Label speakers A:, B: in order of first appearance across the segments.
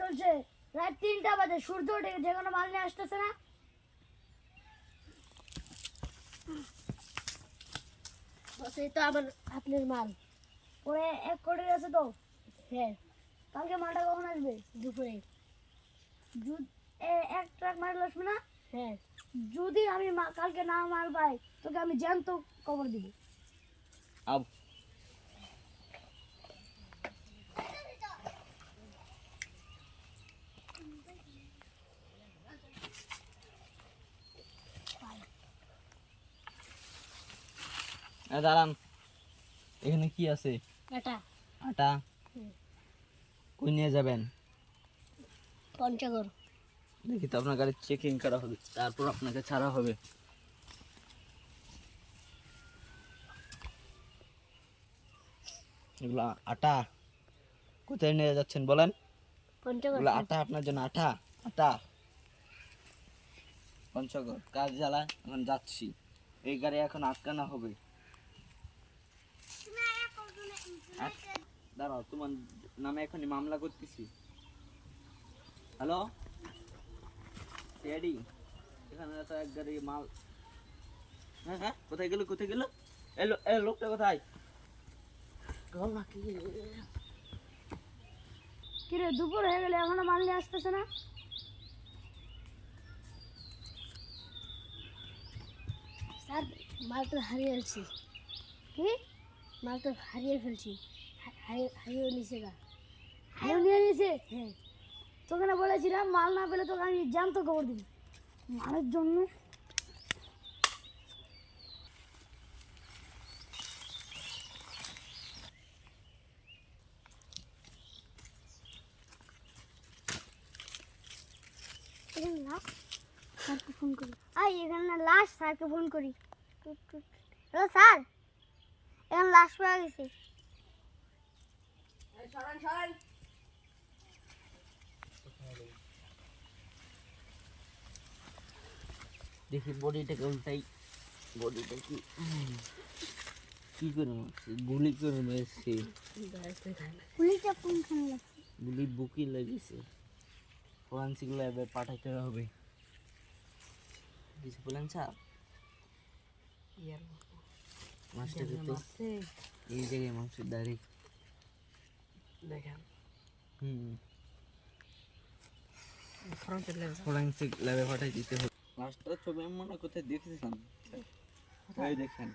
A: চলছে রাত 3টা বাজে, সূর্য উঠে গেছে, এখনো মাল নিয়ে আসতেছে না।
B: এই তো আবার আপনার মাল
A: ওরে 1 কোটি আছে তো।
B: হ্যাঁ
A: কালকে মালটা কখন আসবে?
B: দুপুরে।
A: এক ট্রাক মাল আসবে না?
B: হ্যাঁ
A: যদি আমি কালকে না মাল পাই তোকে আমি জ্যান্ত কবর দিব।
C: আব দাঁড়ান, এখানে কি আছে?
B: এটা
C: আটা। কই নিয়ে যাবেন?
B: পঞ্চগড়।
C: দেখি তো, আপনার গাড়ি চেকিং করা হবে, তারপর আপনাকে ছাড়া হবে। এগুলো আটা কোথায় নিয়ে যাচ্ছেন বলেন?
B: পঞ্চগড়
C: এগুলো আটা আপনার জন্য, আটা আটা। পঞ্চগড় কাজ জ্বালা, এখন যাচ্ছি। এই গাড়ি এখন আটকানো হবে। দাঁড়াও, তোমার নামে এখনই মামলা করতেছি। হ্যালো রেডি, এখানে তো এক গাড়ি মাল। হ্যাঁ হ্যাঁ, কোথায় গেল কোথায় গেল? এলো এ লোকটা কোথায়?
A: কিরে দুপুর হয়ে গেলে এখনো মাল নিয়ে আসতেছে না?
B: স্যার মালটা হারিয়ে ফেলছি।
A: কি
B: মালটা হারিয়ে ফেলছি। হারিয়ে নিছে গা।
A: মাল নিয়ে নিয়েছে?
B: হ্যাঁ
A: তোকে না বলেছিলাম মাল না পেলে তোকে আমি জ্যান্ত খবর দিব। মালের জন্য স্যারকে ফোন করি। এখানে লাশ, স্যারকে ফোন করি। হ্যালো স্যার, এখানে লাশ পাওয়া গেছে।
C: দেখি বডিটাকে উল্টাই। বডিটা কি কি করে মারছে? গুলি করে মেরেছে।
A: গুলিটা কোনখানে লাগছে?
C: গুলি বুকি লেগেছে। ফরেন্সিক ল্যাবে পাঠাতে হবে। কিছু বলেন স্যার? মাস্টার তো এই জায়গায় মাংসের দাড়ি
D: দেখেন
C: ফরেন্সিক ল্যাবে পাঠাই দিতে হবে। মাস্টার ছবি আমি মনে কোথায় দেখেছিলাম। এই দেখেন,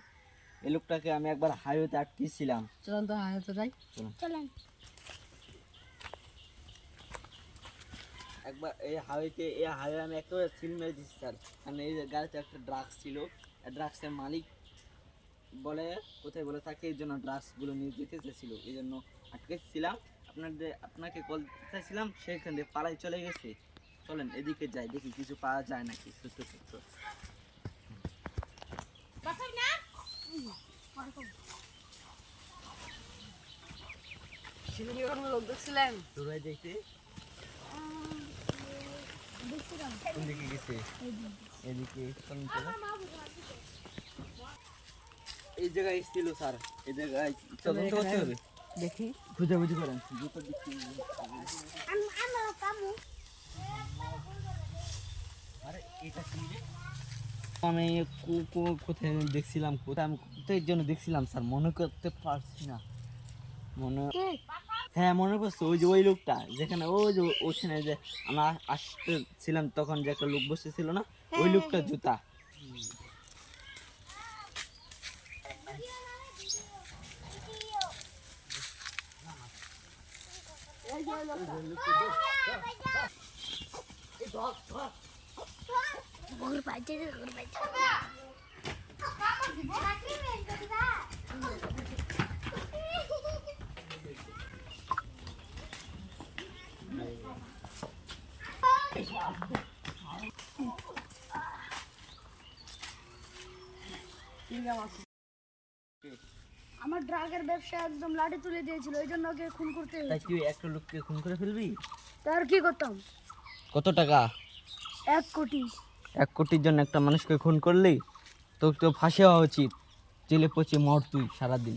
C: এই লোকটাকে আমি একবার হাইওয়েতে আটকেছিলাম।
D: চলুন তো হাতে যাই।
A: চলেন।
C: একবার এই হাইওয়ে আমি একটা সিল মেরে দিচ্ছি স্যার, কারণ এই গাড়িতে একটা ড্রাগস ছিল। ড্রাগসের মালিক বলে কোথায় বলে তাকে এই জন্য ড্রাগসগুলো নিয়ে যেতে চেয়েছিল, এই জন্য আটকেছিলাম। আপনাকে কল চাইছিলাম, সেখান দিয়ে পালাই চলে গেছে। চলেন এদিকে যাই, দেখি কিছু পাওয়া যায় নাকি। সত্য সত্য
D: সেদিকে কোনো লোক দেখছিলেন?
C: তোরাই দেখতে কোন দিকে গেছে? এদিকে এই জায়গায় ছিল স্যার, এই জায়গায় তদন্ত করতে হবে।
D: দেখি
C: খুঁজাখুঁজি করেন। আরে এটা কি রে? আমি কোথায় দেখছিলাম, কোথায় আমি কোথায় জন্য দেখছিলাম স্যার, মনে করতে পারছি না। হ্যাঁ মনে পড়ছে, ওই যে ওই লোকটা যেখানে ওই যে ওখানে যে আমরা আসতেছিলাম তখন যে একটা লোক বসেছিল না, ওই লোকটা জুতা।
A: আমার ড্রাগের ব্যবসা একদম লাঠি তুলে দিয়েছিল, ওই জন্য ওকে খুন করতে
C: তাই
A: হয়েছে।
C: তুই একটা লোককে খুন করে ফেলবি?
A: তার কি করতাম?
C: কত টাকা?
A: 1 কোটি।
C: 1 কোটির জন্য একটা মানুষকে খুন করলি? তোকে তো ফাঁসি হওয়া উচিত, জেলে পচে মর তুই সারাদিন।